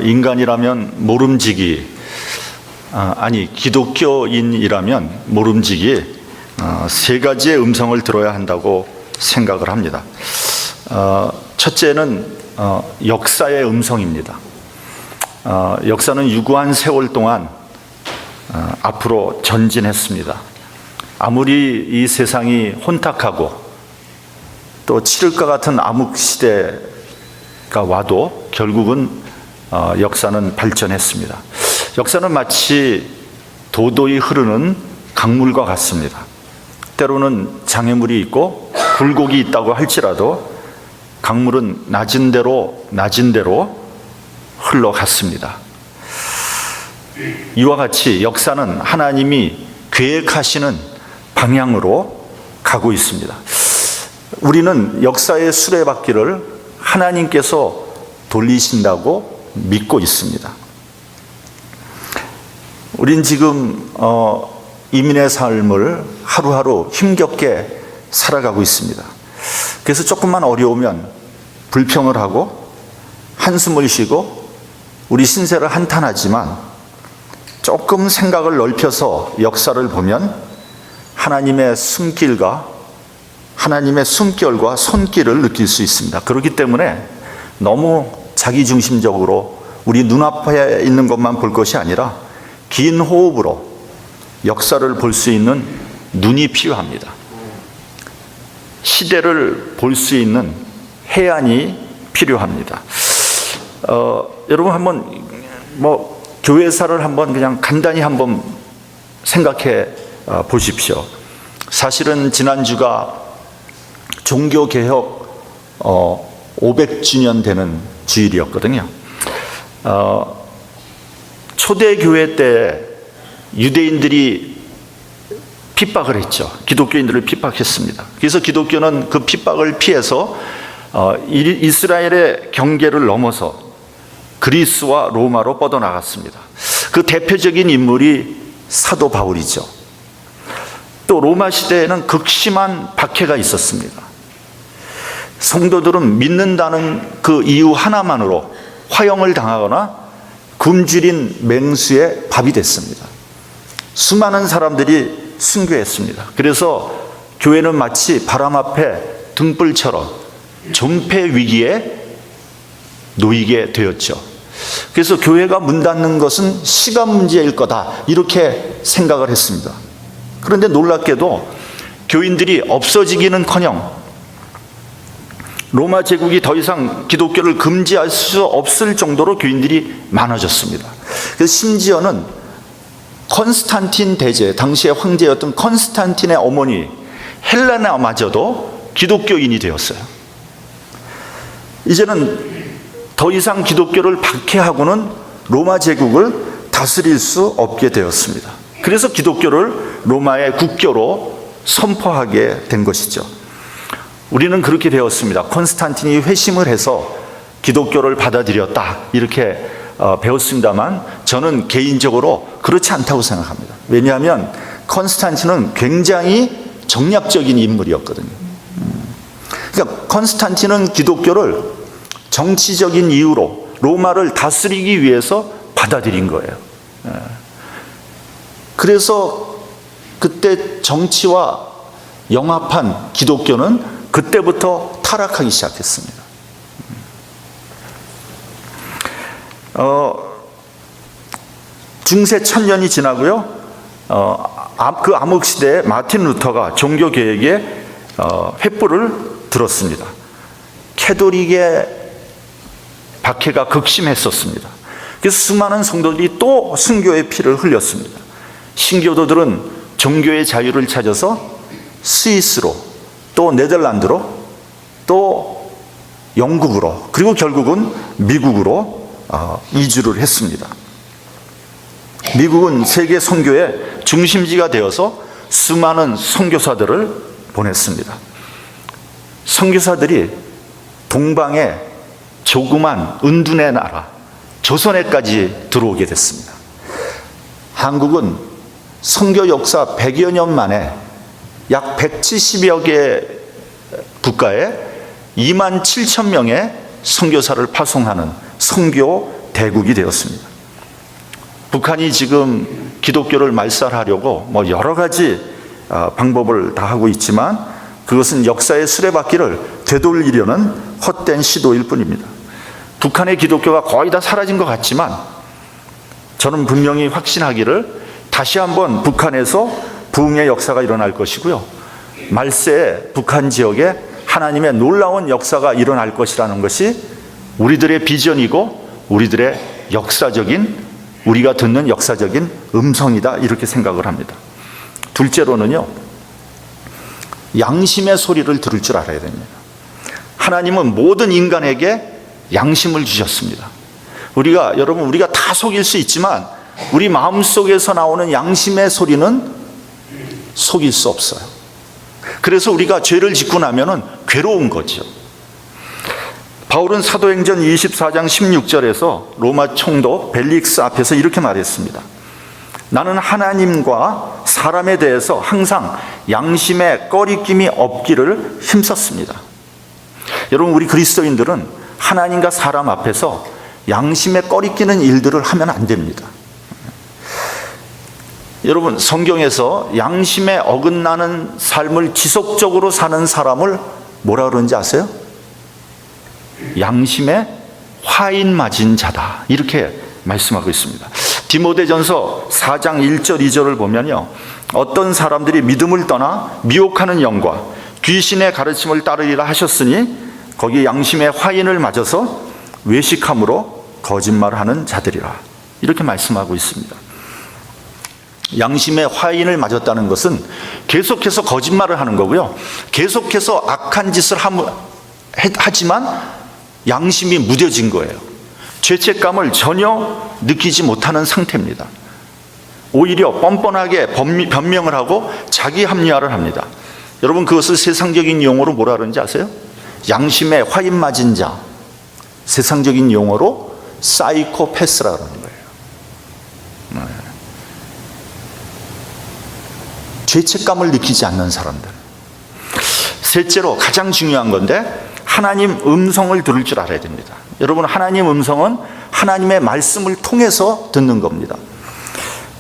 인간이라면 모름지기, 기독교인이라면 모름지기 세 가지의 음성을 들어야 한다고 생각을 합니다. 첫째는 역사의 음성입니다. 역사는 유구한 세월 동안 앞으로 전진했습니다. 아무리 이 세상이 혼탁하고 또 치를 것 같은 암흑시대가 와도 결국은 역사는 발전했습니다. 역사는 마치 도도히 흐르는 강물과 같습니다. 때로는 장애물이 있고 굴곡이 있다고 할지라도 강물은 낮은 대로 흘러갔습니다. 이와 같이 역사는 하나님이 계획하시는 방향으로 가고 있습니다. 우리는 역사의 수레바퀴를 하나님께서 돌리신다고 믿고 있습니다. 우린 지금 이민의 삶을 하루하루 힘겹게 살아가고 있습니다. 그래서 조금만 어려우면 불평을 하고 한숨을 쉬고 우리 신세를 한탄하지만 조금 생각을 넓혀서 역사를 보면 하나님의 숨결과 손길을 느낄 수 있습니다. 그렇기 때문에 너무 자기중심적으로 우리 눈앞에 있는 것만 볼 것이 아니라 긴 호흡으로 역사를 볼 수 있는 눈이 필요합니다. 시대를 볼 수 있는 해안이 필요합니다. 여러분 한번 교회사를 한번 그냥 간단히 한번 생각해 보십시오. 사실은 지난주가 종교개혁 500주년 되는 주일이었거든요. 초대교회 때 유대인들이 핍박을 했죠. 기독교인들을 핍박했습니다. 그래서 기독교는 그 핍박을 피해서 이스라엘의 경계를 넘어서 그리스와 로마로 뻗어나갔습니다. 그 대표적인 인물이 사도 바울이죠. 또 로마 시대에는 극심한 박해가 있었습니다. 성도들은 믿는다는 그 이유 하나만으로 화형을 당하거나 굶주린 맹수의 밥이 됐습니다. 수많은 사람들이 순교했습니다. 그래서 교회는 마치 바람 앞에 등불처럼 존폐 위기에 놓이게 되었죠. 그래서 교회가 문 닫는 것은 시간 문제일 거다 이렇게 생각을 했습니다. 그런데 놀랍게도 교인들이 없어지기는커녕 로마 제국이 더 이상 기독교를 금지할 수 없을 정도로 교인들이 많아졌습니다. 그래서 심지어는 컨스탄틴 대제, 당시의 황제였던 컨스탄틴의 어머니 헬레나마저도 기독교인이 되었어요. 이제는 더 이상 기독교를 박해하고는 로마 제국을 다스릴 수 없게 되었습니다. 그래서 기독교를 로마의 국교로 선포하게 된 것이죠. 우리는 그렇게 배웠습니다. 콘스탄틴이 회심을 해서 기독교를 받아들였다 이렇게 배웠습니다만 저는 개인적으로 그렇지 않다고 생각합니다. 왜냐하면 콘스탄틴은 굉장히 정략적인 인물이었거든요. 그러니까 콘스탄틴은 기독교를 정치적인 이유로 로마를 다스리기 위해서 받아들인 거예요. 그래서 그때 정치와 영합한 기독교는 그때부터 타락하기 시작했습니다. 중세 1000년이 지나고요. 그 암흑시대에 마틴 루터가 종교개혁에 횃불을 들었습니다. 캐톨릭의 박해가 극심했었습니다. 그래서 수많은 성도들이 또 순교의 피를 흘렸습니다. 신교도들은 종교의 자유를 찾아서 스위스로, 또 네덜란드로, 또 영국으로, 그리고 결국은 미국으로 이주를 했습니다. 미국은 세계 선교의 중심지가 되어서 수많은 선교사들을 보냈습니다. 선교사들이 동방의 조그만 은둔의 나라 조선에까지 들어오게 됐습니다. 한국은 선교 역사 100여 년 만에 약 170여 개 국가에 2만 7천 명의 선교사를 파송하는 선교 대국이 되었습니다. 북한이 지금 기독교를 말살하려고 여러 가지 방법을 다 하고 있지만 그것은 역사의 수레바퀴를 되돌리려는 헛된 시도일 뿐입니다. 북한의 기독교가 거의 다 사라진 것 같지만 저는 분명히 확신하기를 다시 한번 북한에서 부흥의 역사가 일어날 것이고요. 말세에 북한 지역에 하나님의 놀라운 역사가 일어날 것이라는 것이 우리들의 비전이고 우리들의 우리가 듣는 역사적인 음성이다, 이렇게 생각을 합니다. 둘째로는요, 양심의 소리를 들을 줄 알아야 됩니다. 하나님은 모든 인간에게 양심을 주셨습니다. 우리가 다 속일 수 있지만 우리 마음속에서 나오는 양심의 소리는 속일 수 없어요. 그래서 우리가 죄를 짓고 나면은 괴로운 거죠. 바울은 사도행전 24장 16절에서 로마 총독 벨릭스 앞에서 이렇게 말했습니다. 나는 하나님과 사람에 대해서 항상 양심에 꺼리낌이 없기를 힘썼습니다. 여러분, 우리 그리스도인들은 하나님과 사람 앞에서 양심에 꺼리끼는 일들을 하면 안 됩니다. 여러분, 성경에서 양심에 어긋나는 삶을 지속적으로 사는 사람을 뭐라 그러는지 아세요? 양심에 화인 맞은 자다, 이렇게 말씀하고 있습니다. 디모데전서 4장 1절 2절을 보면요, 어떤 사람들이 믿음을 떠나 미혹하는 영과 귀신의 가르침을 따르리라 하셨으니 거기 양심의 화인을 맞아서 외식함으로 거짓말하는 자들이라, 이렇게 말씀하고 있습니다. 양심의 화인을 맞았다는 것은 계속해서 거짓말을 하는 거고요, 계속해서 악한 짓을 하지만 양심이 무뎌진 거예요. 죄책감을 전혀 느끼지 못하는 상태입니다. 오히려 뻔뻔하게 변명을 하고 자기 합리화를 합니다. 여러분, 그것을 세상적인 용어로 뭐라 그러는지 아세요? 양심에 화인 맞은 자, 세상적인 용어로 사이코패스라 그러는 거예요. 죄책감을 느끼지 않는 사람들. 셋째로 가장 중요한 건데, 하나님 음성을 들을 줄 알아야 됩니다. 여러분, 하나님 음성은 하나님의 말씀을 통해서 듣는 겁니다.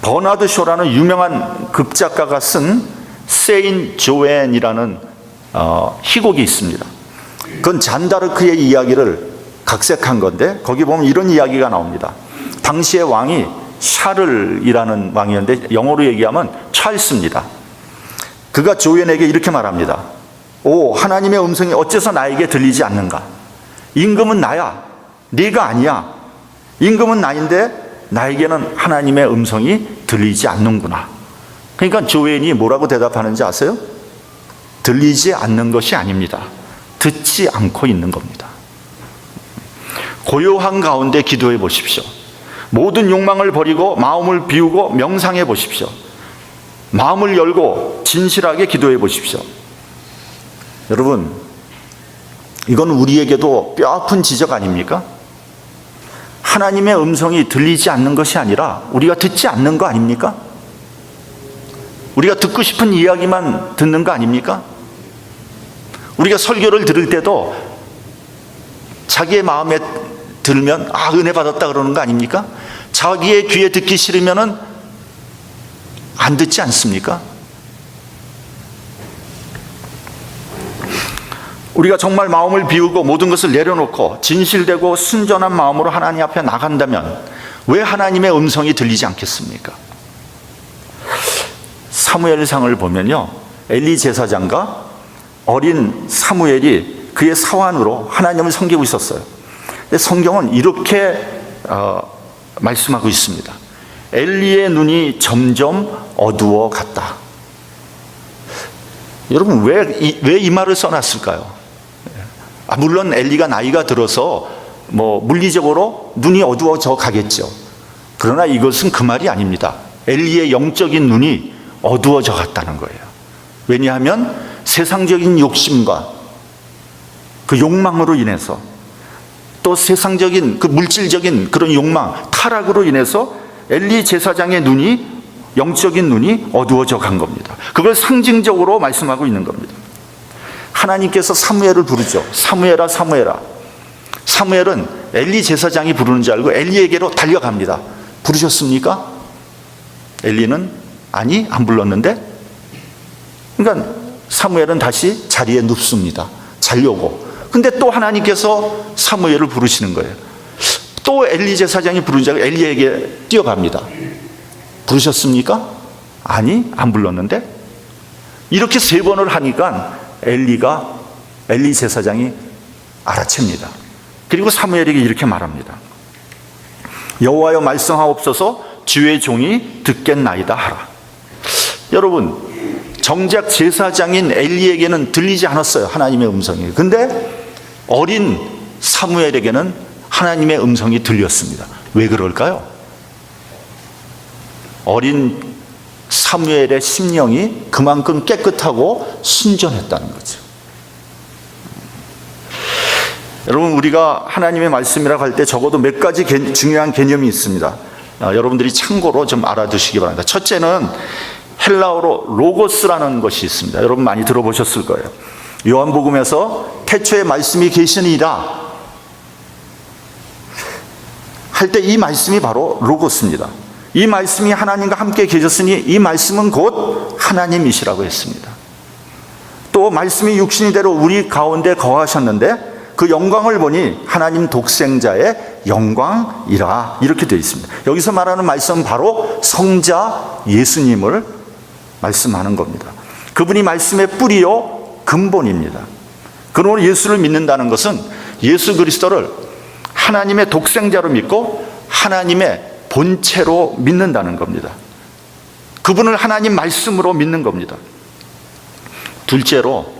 버나드 쇼라는 유명한 극작가가 쓴 세인 조앤이라는 희곡이 있습니다. 그건 잔다르크의 이야기를 각색한 건데, 거기 보면 이런 이야기가 나옵니다. 당시의 왕이 샤를이라는 왕이었는데 영어로 얘기하면 찰스입니다. 그가 조앤에게 이렇게 말합니다. 오, 하나님의 음성이 어째서 나에게 들리지 않는가? 임금은 나야, 네가 아니야. 임금은 나인데 나에게는 하나님의 음성이 들리지 않는구나. 그러니까 조앤이 뭐라고 대답하는지 아세요? 들리지 않는 것이 아닙니다. 듣지 않고 있는 겁니다. 고요한 가운데 기도해 보십시오. 모든 욕망을 버리고 마음을 비우고 명상해 보십시오. 마음을 열고 진실하게 기도해 보십시오. 여러분, 이건 우리에게도 뼈아픈 지적 아닙니까? 하나님의 음성이 들리지 않는 것이 아니라 우리가 듣지 않는 거 아닙니까? 우리가 듣고 싶은 이야기만 듣는 거 아닙니까? 우리가 설교를 들을 때도 자기의 마음에 들면 은혜 받았다 그러는 거 아닙니까? 자기의 귀에 듣기 싫으면은 안 듣지 않습니까? 우리가 정말 마음을 비우고 모든 것을 내려놓고 진실되고 순전한 마음으로 하나님 앞에 나간다면 왜 하나님의 음성이 들리지 않겠습니까? 사무엘상을 보면요, 엘리 제사장과 어린 사무엘이 그의 사환으로 하나님을 섬기고 있었어요. 근데 성경은 이렇게 말씀하고 있습니다. 엘리의 눈이 점점 어두워 갔다. 여러분, 왜 이 말을 써놨을까요? 물론 엘리가 나이가 들어서 물리적으로 눈이 어두워져 가겠죠. 그러나 이것은 그 말이 아닙니다. 엘리의 영적인 눈이 어두워져 갔다는 거예요. 왜냐하면 세상적인 욕심과 그 욕망으로 인해서, 또 세상적인 그 물질적인 그런 욕망, 타락으로 인해서 엘리 제사장의 눈이, 영적인 눈이 어두워져 간 겁니다. 그걸 상징적으로 말씀하고 있는 겁니다. 하나님께서 사무엘을 부르죠. 사무엘아, 사무엘아. 사무엘은 엘리 제사장이 부르는 줄 알고 엘리에게로 달려갑니다. 부르셨습니까? 엘리는 아니, 안 불렀는데. 그러니까 사무엘은 다시 자리에 눕습니다. 자려고. 근데 또 하나님께서 사무엘을 부르시는 거예요. 또 엘리 제사장이 부르는 줄 알고 엘리에게 뛰어갑니다. 부르셨습니까? 아니, 안 불렀는데. 이렇게 3번을 하니까 엘리 제사장이 알아챕니다. 그리고 사무엘에게 이렇게 말합니다. 여호와여 말씀하옵소서, 주의 종이 듣겠나이다 하라. 여러분, 정작 제사장인 엘리에게는 들리지 않았어요, 하나님의 음성이. 근데 어린 사무엘에게는 하나님의 음성이 들렸습니다. 왜 그럴까요? 어린 사무엘의 심령이 그만큼 깨끗하고 순전했다는 거죠. 여러분, 우리가 하나님의 말씀이라고 할 때 적어도 몇 가지 중요한 개념이 있습니다. 여러분들이 참고로 좀 알아두시기 바랍니다. 첫째는 헬라어로 로고스라는 것이 있습니다. 여러분 많이 들어보셨을 거예요. 요한복음에서 태초에 말씀이 계시니라 할 때 이 말씀이 바로 로고스입니다. 이 말씀이 하나님과 함께 계셨으니 이 말씀은 곧 하나님이시라고 했습니다. 또 말씀이 육신이 되어 우리 가운데 거하셨는데 그 영광을 보니 하나님 독생자의 영광이라, 이렇게 되어 있습니다. 여기서 말하는 말씀은 바로 성자 예수님을 말씀하는 겁니다. 그분이 말씀의 뿌리요 근본입니다. 그러므로 예수를 믿는다는 것은 예수 그리스도를 하나님의 독생자로 믿고 하나님의 본체로 믿는다는 겁니다. 그분을 하나님 말씀으로 믿는 겁니다. 둘째로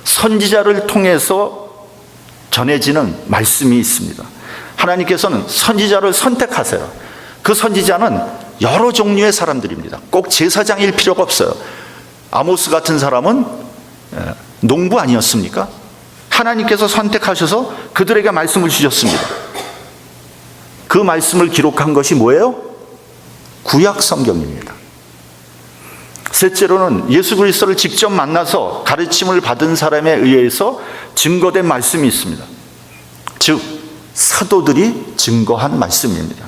선지자를 통해서 전해지는 말씀이 있습니다. 하나님께서는 선지자를 선택하세요. 그 선지자는 여러 종류의 사람들입니다. 꼭 제사장일 필요가 없어요. 아모스 같은 사람은 농부 아니었습니까? 하나님께서 선택하셔서 그들에게 말씀을 주셨습니다. 그 말씀을 기록한 것이 뭐예요? 구약 성경입니다. 셋째로는 예수 그리스도를 직접 만나서 가르침을 받은 사람에 의해서 증거된 말씀이 있습니다. 즉 사도들이 증거한 말씀입니다.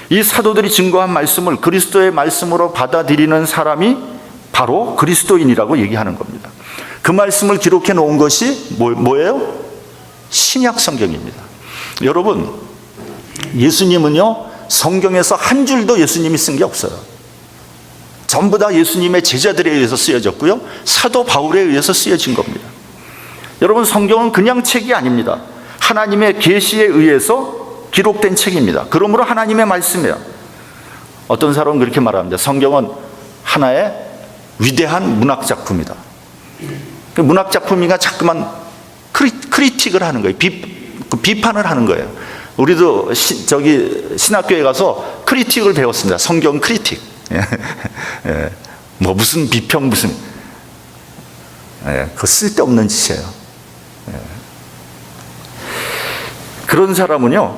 이 사도들이 증거한 말씀을 그리스도의 말씀으로 받아들이는 사람이 바로 그리스도인이라고 얘기하는 겁니다. 그 말씀을 기록해 놓은 것이 뭐예요? 신약 성경입니다. 여러분, 예수님은요, 성경에서 한 줄도 예수님이 쓴 게 없어요. 전부 다 예수님의 제자들에 의해서 쓰여졌고요, 사도 바울에 의해서 쓰여진 겁니다. 여러분, 성경은 그냥 책이 아닙니다. 하나님의 계시에 의해서 기록된 책입니다. 그러므로 하나님의 말씀이에요. 어떤 사람은 그렇게 말합니다. 성경은 하나의 위대한 문학작품이다. 문학작품이가 자꾸만 크리틱을 하는 거예요. 비판을 하는 거예요. 우리도 신학교에 가서 크리틱을 배웠습니다. 성경 크리틱. 뭐 무슨 비평 무슨, 그거 쓸데없는 짓이에요. 그런 사람은요,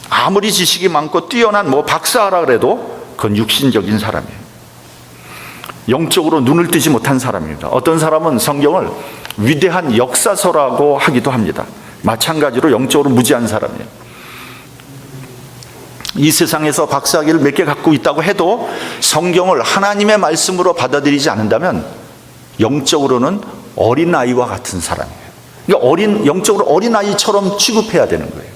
아무리 지식이 많고 뛰어난 박사라 그래도 그건 육신적인 사람이에요. 영적으로 눈을 뜨지 못한 사람입니다. 어떤 사람은 성경을 위대한 역사서라고 하기도 합니다. 마찬가지로 영적으로 무지한 사람이에요. 이 세상에서 박사학위를 몇 개 갖고 있다고 해도 성경을 하나님의 말씀으로 받아들이지 않는다면 영적으로는 어린아이와 같은 사람이에요. 그러니까 영적으로 어린아이처럼 취급해야 되는 거예요.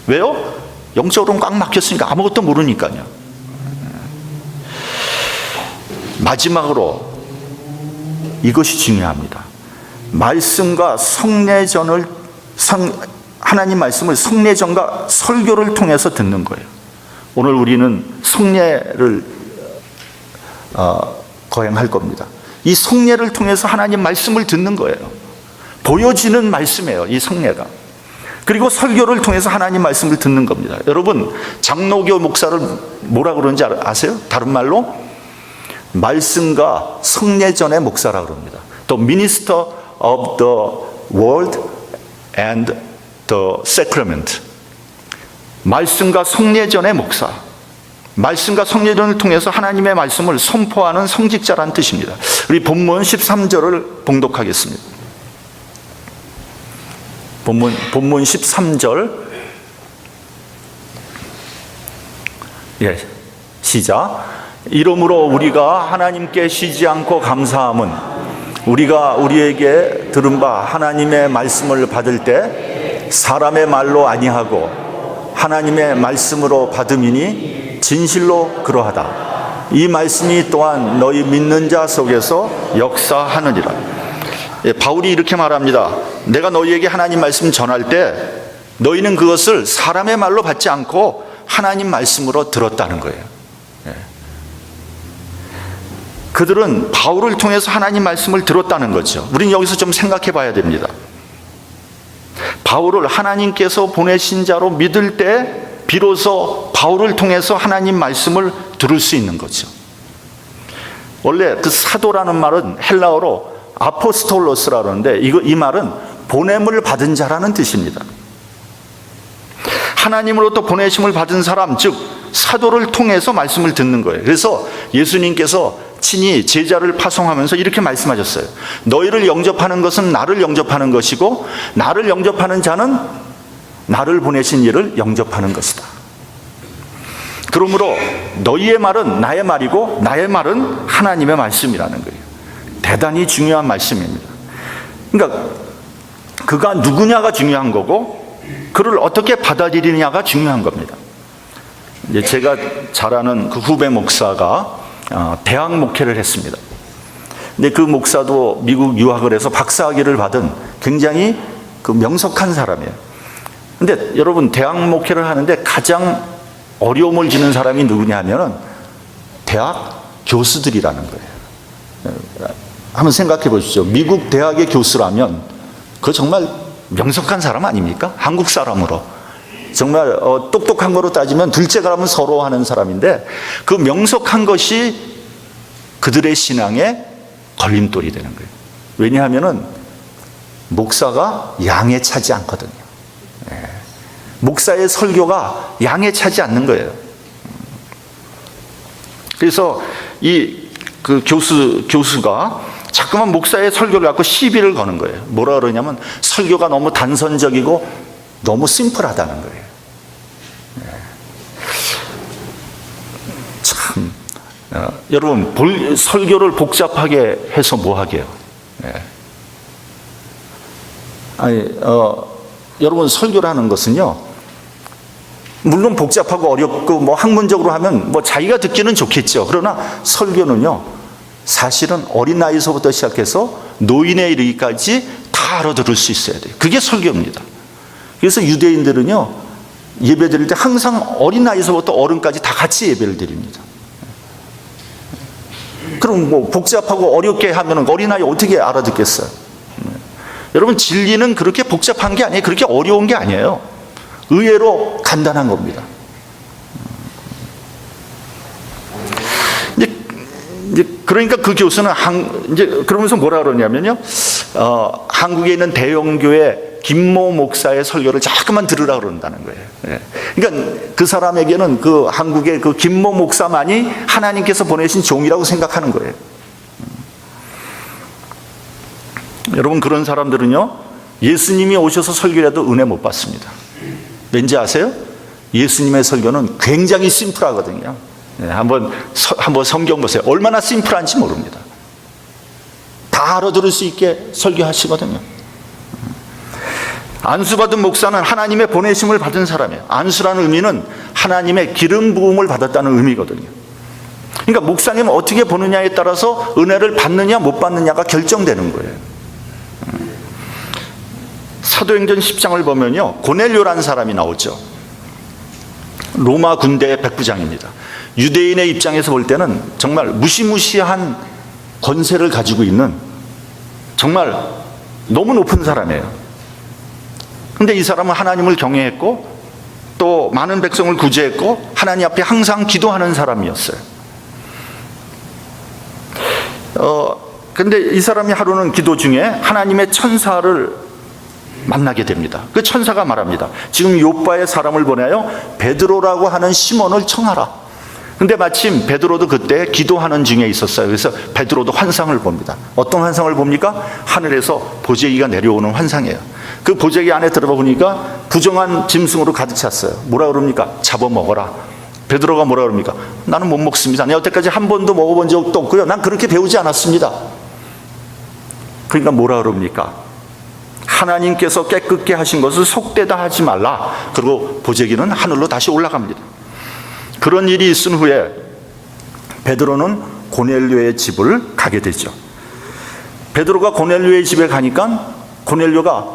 왜요? 영적으로는 꽉 막혔으니까 아무것도 모르니까요. 마지막으로 이것이 중요합니다. 말씀과 하나님 말씀을 성례전과 설교를 통해서 듣는 거예요. 오늘 우리는 성례를 거행할 겁니다. 이 성례를 통해서 하나님 말씀을 듣는 거예요. 보여지는 말씀이에요, 이 성례가. 그리고 설교를 통해서 하나님 말씀을 듣는 겁니다. 여러분, 장로교 목사를 뭐라 그러는지 아세요? 다른 말로 말씀과 성례전의 목사라 그럽니다. The minister of the word and the sacrament. 말씀과 성례전의 목사. 말씀과 성례전을 통해서 하나님의 말씀을 선포하는 성직자라는 뜻입니다. 우리 본문 13절을 봉독하겠습니다. 본문 13절. 시작. 이러므로 우리가 하나님께 쉬지 않고 감사함은 우리가 우리에게 들은 바 하나님의 말씀을 받을 때 사람의 말로 아니하고 하나님의 말씀으로 받음이니 진실로 그러하다. 이 말씀이 또한 너희 믿는 자 속에서 역사하느니라. 바울이 이렇게 말합니다. 내가 너희에게 하나님 말씀 전할 때 너희는 그것을 사람의 말로 받지 않고 하나님 말씀으로 들었다는 거예요. 그들은 바울을 통해서 하나님 말씀을 들었다는 거죠. 우리는 여기서 좀 생각해 봐야 됩니다. 바울을 하나님께서 보내신 자로 믿을 때 비로소 바울을 통해서 하나님 말씀을 들을 수 있는 거죠. 원래 그 사도라는 말은 헬라어로 아포스톨로스라 그러는데 이 말은 보냄을 받은 자라는 뜻입니다. 하나님으로부터 보내심을 받은 사람, 즉 사도를 통해서 말씀을 듣는 거예요. 그래서 예수님께서 친히 제자를 파송하면서 이렇게 말씀하셨어요. 너희를 영접하는 것은 나를 영접하는 것이고 나를 영접하는 자는 나를 보내신 이를 영접하는 것이다. 그러므로 너희의 말은 나의 말이고 나의 말은 하나님의 말씀이라는 거예요. 대단히 중요한 말씀입니다. 그러니까 그가 누구냐가 중요한 거고 그를 어떻게 받아들이느냐가 중요한 겁니다. 이제 제가 잘 아는 그 후배 목사가 대학 목회를 했습니다. 근데 그 목사도 미국 유학을 해서 박사학위를 받은 굉장히 그 명석한 사람이에요. 근데 여러분 대학 목회를 하는데 가장 어려움을 주는 사람이 누구냐 하면은 대학 교수들이라는 거예요. 한번 생각해 보십시오. 미국 대학의 교수라면 그거 정말 명석한 사람 아닙니까? 한국 사람으로 정말 똑똑한 거로 따지면 둘째가라면 서로 하는 사람인데 그 명석한 것이 그들의 신앙의 걸림돌이 되는 거예요. 왜냐하면 목사가 양에 차지 않거든요. 목사의 설교가 양에 차지 않는 거예요. 그래서 그 교수가 자꾸만 목사의 설교를 갖고 시비를 거는 거예요. 뭐라 그러냐면 설교가 너무 단선적이고 너무 심플하다는 거예요. 참 여러분 설교를 복잡하게 해서 뭐 하게요? 여러분 설교라는 것은요 물론 복잡하고 어렵고 뭐 학문적으로 하면 뭐 자기가 듣기는 좋겠죠. 그러나 설교는요 사실은 어린 나이에서부터 시작해서 노인에 이르기까지 다 알아들을 수 있어야 돼요. 그게 설교입니다. 그래서 유대인들은요 예배 드릴 때 항상 어린 나이에서부터 어른까지 다 같이 예배를 드립니다. 그럼 뭐 복잡하고 어렵게 하면 어린아이 어떻게 알아듣겠어요? 여러분 진리는 그렇게 복잡한 게 아니에요. 그렇게 어려운 게 아니에요. 의외로 간단한 겁니다. 이제 그러니까 그 교수는 이제 그러면서 뭐라 그러냐면요, 한국에 있는 대형교회 김모 목사의 설교를 자꾸만 들으라 그런다는 거예요. 그러니까 그 사람에게는 그 한국의 그 김모 목사만이 하나님께서 보내신 종이라고 생각하는 거예요. 여러분 그런 사람들은요 예수님이 오셔서 설교라도 은혜 못 받습니다. 왠지 아세요? 예수님의 설교는 굉장히 심플하거든요. 한번 성경 보세요. 얼마나 심플한지 모릅니다. 다 알아들을 수 있게 설교하시거든요. 안수받은 목사는 하나님의 보내심을 받은 사람이에요. 안수라는 의미는 하나님의 기름 부음을 받았다는 의미거든요. 그러니까 목사님은 어떻게 보느냐에 따라서 은혜를 받느냐 못 받느냐가 결정되는 거예요. 사도행전 10장을 보면요 고넬료라는 사람이 나오죠. 로마 군대의 백부장입니다. 유대인의 입장에서 볼 때는 정말 무시무시한 권세를 가지고 있는 정말 너무 높은 사람이에요. 근데 이 사람은 하나님을 경외했고 또 많은 백성을 구제했고 하나님 앞에 항상 기도하는 사람이었어요. 근데 이 사람이 하루는 기도 중에 하나님의 천사를 만나게 됩니다. 그 천사가 말합니다. 지금 요바에 사람을 보내요 베드로라고 하는 시몬을 청하라. 근데 마침 베드로도 그때 기도하는 중에 있었어요. 그래서 베드로도 환상을 봅니다. 어떤 환상을 봅니까? 하늘에서 보재기가 내려오는 환상이에요. 그 보재기 안에 들어가 보니까 부정한 짐승으로 가득 찼어요. 뭐라 그럽니까? 잡아먹어라. 베드로가 뭐라 그럽니까? 나는 못 먹습니다. 내가 여태까지 한 번도 먹어본 적도 없고요. 난 그렇게 배우지 않았습니다. 그러니까 뭐라 그럽니까? 하나님께서 깨끗게 하신 것을 속되다 하지 말라. 그리고 보재기는 하늘로 다시 올라갑니다. 그런 일이 있은 후에 베드로는 고넬료의 집을 가게 되죠. 베드로가 고넬료의 집에 가니까 고넬료가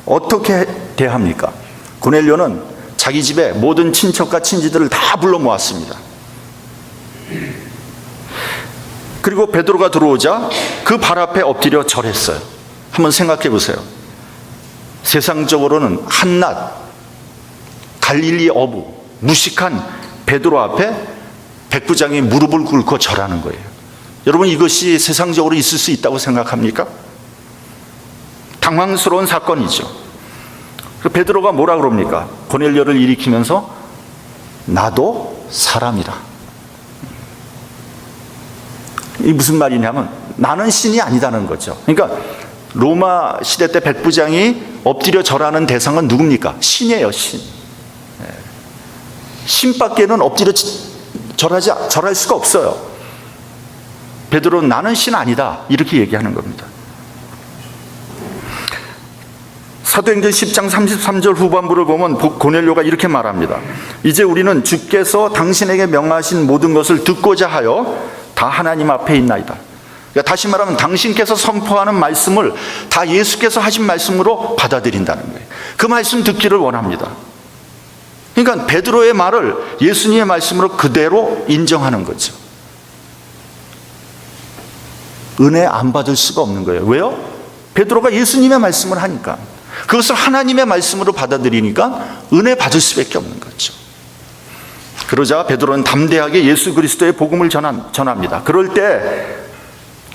어떻게 대합니까? 고넬료는 자기 집에 모든 친척과 친지들을 다 불러 모았습니다. 그리고 베드로가 들어오자 그 발 앞에 엎드려 절했어요. 한번 생각해 보세요. 세상적으로는 한낱 갈릴리 어부 무식한 베드로 앞에 백부장이 무릎을 꿇고 절하는 거예요. 여러분, 이것이 세상적으로 있을 수 있다고 생각합니까? 당황스러운 사건이죠. 베드로가 뭐라 그럽니까? 고넬료를 일으키면서 나도 사람이라. 이 무슨 말이냐면 나는 신이 아니다는 거죠. 그러니까 로마 시대 때 백부장이 엎드려 절하는 대상은 누굽니까? 신이에요, 신. 신밖에는 엎드려 절할 수가 없어요. 베드로는 나는 신 아니다 이렇게 얘기하는 겁니다. 사도행전 10장 33절 후반부를 보면 고넬료가 이렇게 말합니다. 이제 우리는 주께서 당신에게 명하신 모든 것을 듣고자 하여 다 하나님 앞에 있나이다. 그러니까 다시 말하면 당신께서 선포하는 말씀을 다 예수께서 하신 말씀으로 받아들인다는 거예요. 그 말씀 듣기를 원합니다. 그러니까 베드로의 말을 예수님의 말씀으로 그대로 인정하는 거죠. 은혜 안 받을 수가 없는 거예요. 왜요? 베드로가 예수님의 말씀을 하니까, 그것을 하나님의 말씀으로 받아들이니까 은혜 받을 수밖에 없는 거죠. 그러자 베드로는 담대하게 예수 그리스도의 복음을 전합니다. 그럴 때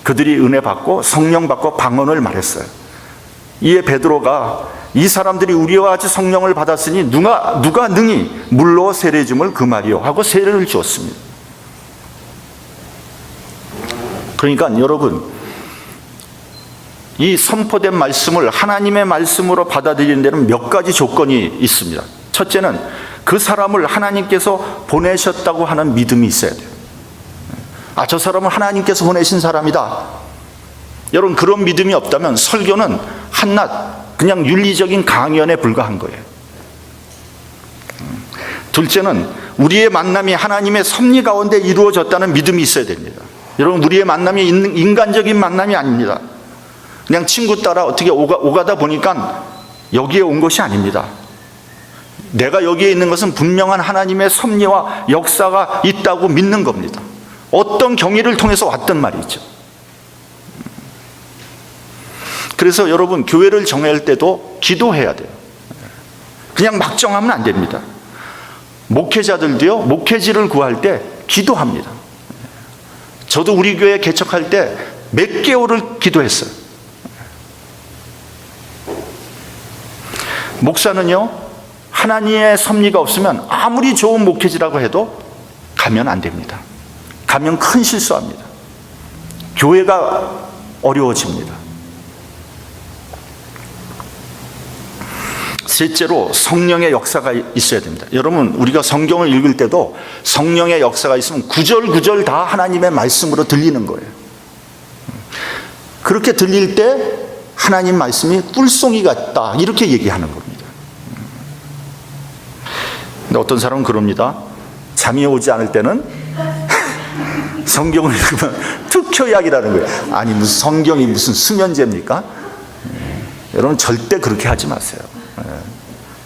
그들이 은혜 받고 성령 받고 방언을 말했어요. 이에 베드로가 이 사람들이 우리와 같이 성령을 받았으니 누가 능히 물로 세례 줌을 금하리요 하고 세례를 주었습니다. 그러니까 여러분, 이 선포된 말씀을 하나님의 말씀으로 받아들이는 데는 몇 가지 조건이 있습니다. 첫째는 그 사람을 하나님께서 보내셨다고 하는 믿음이 있어야 돼요. 아, 저 사람은 하나님께서 보내신 사람이다. 여러분, 그런 믿음이 없다면 설교는 한낱 그냥 윤리적인 강연에 불과한 거예요. 둘째는 우리의 만남이 하나님의 섭리 가운데 이루어졌다는 믿음이 있어야 됩니다. 여러분, 우리의 만남이 인간적인 만남이 아닙니다. 그냥 친구 따라 어떻게 오가다 보니까 여기에 온 것이 아닙니다. 내가 여기에 있는 것은 분명한 하나님의 섭리와 역사가 있다고 믿는 겁니다. 어떤 경위를 통해서 왔던 말이죠. 그래서 여러분, 교회를 정할 때도 기도해야 돼요. 그냥 막 정하면 안 됩니다. 목회자들도요, 목회지를 구할 때 기도합니다. 저도 우리 교회 개척할 때 몇 개월을 기도했어요. 목사는요, 하나님의 섭리가 없으면 아무리 좋은 목회지라고 해도 가면 안 됩니다. 가면 큰 실수합니다. 교회가 어려워집니다. 셋째로 성령의 역사가 있어야 됩니다. 여러분, 우리가 성경을 읽을 때도 성령의 역사가 있으면 구절구절 다 하나님의 말씀으로 들리는 거예요. 그렇게 들릴 때 하나님 말씀이 꿀송이 같다 이렇게 얘기하는 겁니다. 근데 어떤 사람은 그럽니다. 잠이 오지 않을 때는 성경을 읽으면 특효약이라는 거예요. 아니, 무슨 성경이 무슨 수면제입니까? 여러분, 절대 그렇게 하지 마세요.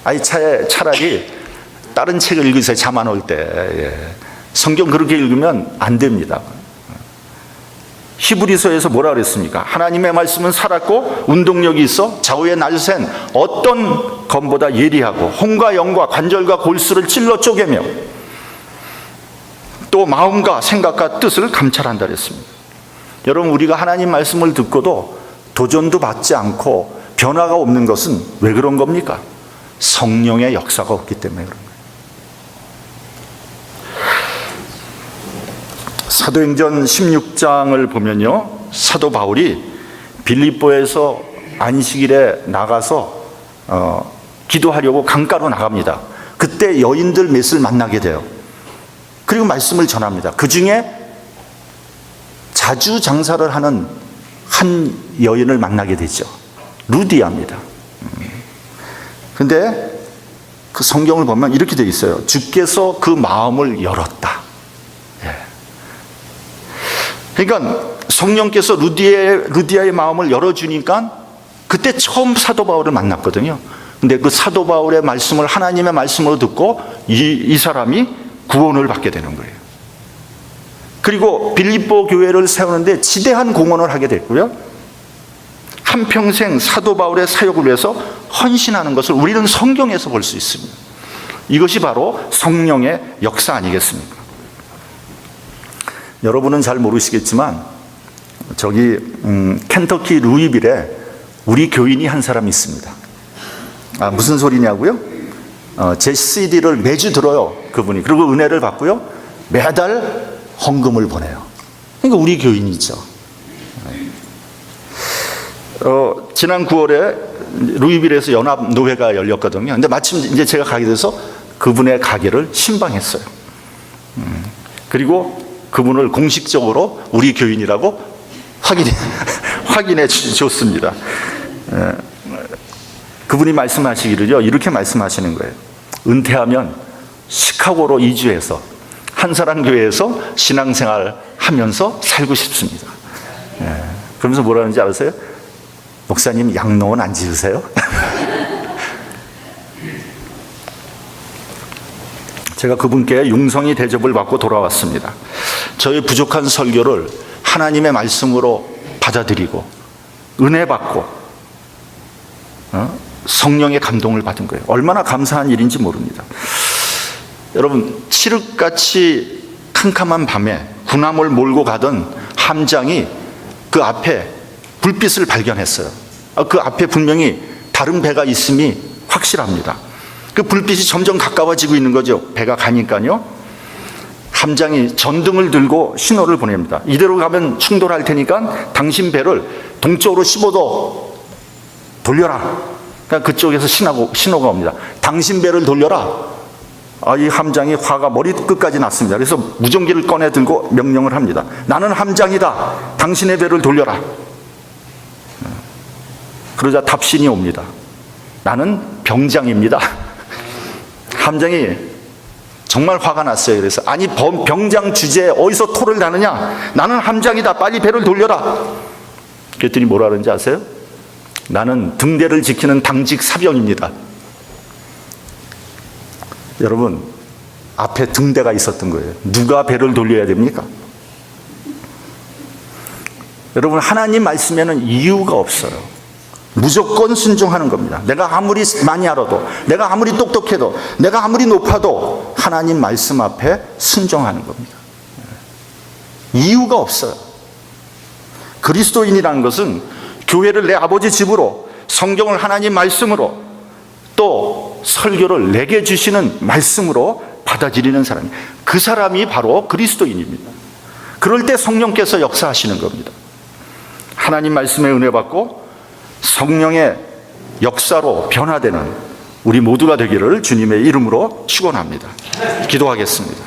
아니, 차라리 다른 책을 읽으세요. 잠 안 올 때. 성경 그렇게 읽으면 안 됩니다. 히브리서에서 뭐라 그랬습니까? 하나님의 말씀은 살았고 운동력이 있어 좌우의 날쌘 어떤 검보다 예리하고 혼과 영과 관절과 골수를 찔러 쪼개며 또 마음과 생각과 뜻을 감찰한다 그랬습니다. 여러분, 우리가 하나님 말씀을 듣고도 도전도 받지 않고 변화가 없는 것은 왜 그런 겁니까? 성령의 역사가 없기 때문에 그런 거예요. 사도행전 16장을 보면요, 사도 바울이 빌립보에서 안식일에 나가서 기도하려고 강가로 나갑니다. 그때 여인들 몇을 만나게 돼요. 그리고 말씀을 전합니다. 그 중에 자주 장사를 하는 한 여인을 만나게 되죠. 루디아입니다. 근데 그 성경을 보면 이렇게 되어 있어요. 주께서 그 마음을 열었다. 그러니까 성령께서 루디아의 마음을 열어주니까 그때 처음 사도 바울을 만났거든요. 근데 그 사도 바울의 말씀을 하나님의 말씀으로 듣고 이 사람이 구원을 받게 되는 거예요. 그리고 빌립보 교회를 세우는데 지대한 공헌을 하게 됐고요. 한평생 사도 바울의 사역을 위해서 헌신하는 것을 우리는 성경에서 볼 수 있습니다. 이것이 바로 성령의 역사 아니겠습니까? 여러분은 잘 모르시겠지만 저기 켄터키 루이빌에 우리 교인이 한 사람이 있습니다. 무슨 소리냐고요? 제 CD를 매주 들어요, 그분이. 그리고 은혜를 받고요, 매달 헌금을 보내요. 그러니까 우리 교인이죠. 지난 9월에 루이빌에서 연합노회가 열렸거든요. 근데 마침 이제 제가 가게 돼서 그분의 가게를 신방했어요. 그리고 그분을 공식적으로 우리 교인이라고 확인해 줬습니다. 그분이 말씀하시기를요, 이렇게 말씀하시는 거예요. 은퇴하면 시카고로 이주해서 한사람 교회에서 신앙생활 하면서 살고 싶습니다. 그러면서 뭐라는지 아세요? 목사님, 양로원 안 지으세요? 제가 그분께 융성이 대접을 받고 돌아왔습니다. 저의 부족한 설교를 하나님의 말씀으로 받아들이고 은혜 받고 성령의 감동을 받은 거예요. 얼마나 감사한 일인지 모릅니다. 여러분, 칠흑같이 캄캄한 밤에 군함을 몰고 가던 함장이 그 앞에 불빛을 발견했어요. 그 앞에 분명히 다른 배가 있음이 확실합니다. 그 불빛이 점점 가까워지고 있는 거죠. 배가 가니까요. 함장이 전등을 들고 신호를 보냅니다. 이대로 가면 충돌할 테니까 당신 배를 동쪽으로 15도 돌려라. 그러니까 그쪽에서 신호가 옵니다. 당신 배를 돌려라. 이 함장이 화가 머리끝까지 났습니다. 그래서 무전기를 꺼내 들고 명령을 합니다. 나는 함장이다. 당신의 배를 돌려라. 그러자 답신이 옵니다. 나는 병장입니다. 함장이 정말 화가 났어요. 그래서 아니, 병장 주제에 어디서 토를 다느냐? 나는 함장이다. 빨리 배를 돌려라. 그랬더니 뭐라 그러는지 아세요? 나는 등대를 지키는 당직 사병입니다. 여러분, 앞에 등대가 있었던 거예요. 누가 배를 돌려야 됩니까? 여러분, 하나님 말씀에는 이유가 없어요. 무조건 순종하는 겁니다. 내가 아무리 많이 알아도, 내가 아무리 똑똑해도, 내가 아무리 높아도 하나님 말씀 앞에 순종하는 겁니다. 이유가 없어요. 그리스도인이라는 것은 교회를 내 아버지 집으로, 성경을 하나님 말씀으로, 또 설교를 내게 주시는 말씀으로 받아들이는 사람이, 그 사람이 바로 그리스도인입니다. 그럴 때 성령께서 역사하시는 겁니다. 하나님 말씀에 은혜 받고 성령의 역사로 변화되는 우리 모두가 되기를 주님의 이름으로 축원합니다. 기도하겠습니다.